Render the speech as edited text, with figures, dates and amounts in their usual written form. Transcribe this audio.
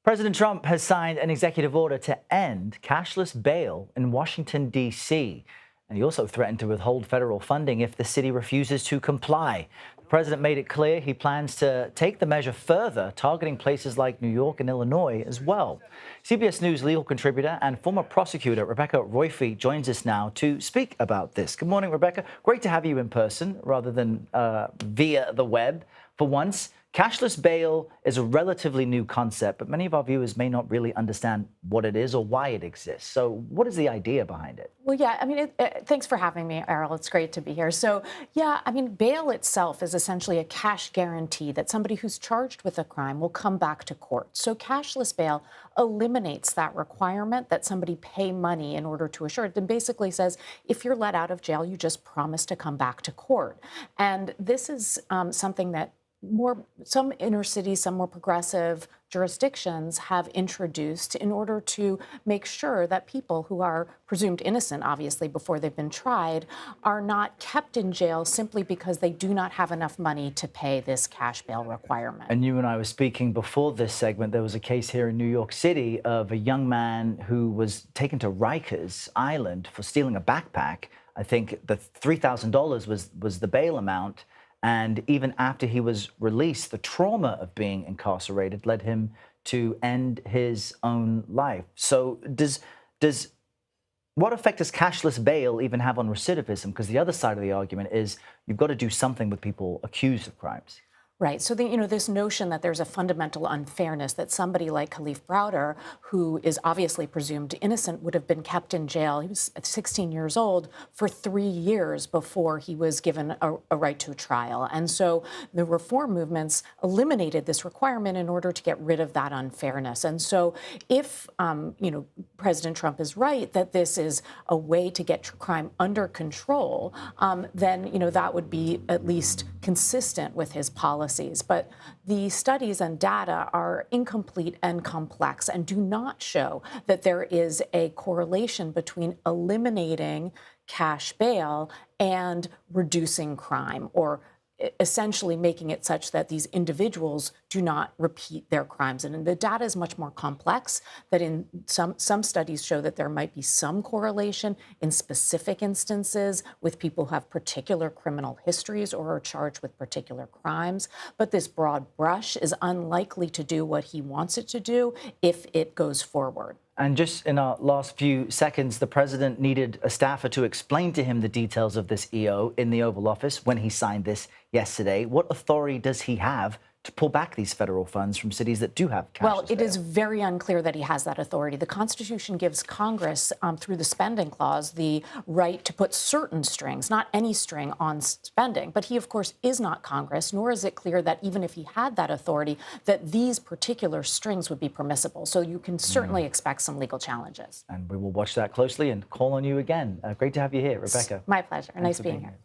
President Trump has signed an executive order to end cashless bail in Washington, D.C. And he also threatened to withhold federal funding if the city refuses to comply. The president made it clear he plans to take the measure further, targeting places like New York and Illinois as well. CBS News legal contributor and former prosecutor Rebecca Roiphe joins us now to speak about this. Good morning, Rebecca. Great to have you in person rather than via the web for once. Cashless bail is a relatively new concept, but many of our viewers may not really understand what it is or why it exists. So what is the idea behind it? Well, yeah, I mean, thanks for having me, Errol. It's great to be here. So, yeah, I mean, bail itself is essentially a cash guarantee that somebody who's charged with a crime will come back to court. So cashless bail eliminates that requirement that somebody pay money in order to assure it. It basically says if you're let out of jail, you just promise to come back to court. And this is something that some inner cities, some more progressive jurisdictions have introduced in order to make sure that people who are presumed innocent, obviously, before they've been tried, are not kept in jail simply because they do not have enough money to pay this cash bail requirement. And you and I were speaking before this segment. There was a case here in New York City of a young man who was taken to Rikers Island for stealing a backpack. I think the $3,000 was the bail amount. And even after he was released, the trauma of being incarcerated led him to end his own life. So what effect does cashless bail even have on recidivism? Because the other side of the argument is you've got to do something with people accused of crimes. Right. So, this notion that there's a fundamental unfairness that somebody like Khalif Browder, who is obviously presumed innocent, would have been kept in jail. He was 16 years old for 3 years before he was given a right to a trial. And so the reform movements eliminated this requirement in order to get rid of that unfairness. And so if, President Trump is right that this is a way to get crime under control, then, that would be at least consistent with his policies. But the studies and data are incomplete and complex and do not show that there is a correlation between eliminating cash bail and reducing crime, or essentially making it such that these individuals do not repeat their crimes. And the data is much more complex, that in some studies show that there might be some correlation in specific instances with people who have particular criminal histories or are charged with particular crimes. But this broad brush is unlikely to do what he wants it to do if it goes forward. And just in our last few seconds, the president needed a staffer to explain to him the details of this EO in the Oval Office when he signed this yesterday. What authority does he have to pull back these federal funds from cities that do have cashless bail? Well, it is very unclear that he has that authority. The Constitution gives Congress, through the spending clause, the right to put certain strings, not any string, on spending. But he, of course, is not Congress, nor is it clear that even if he had that authority, that these particular strings would be permissible. So you can certainly expect some legal challenges. And we will watch that closely and call on you again. Great to have you here, Rebecca. My pleasure. Thanks Nice for being here.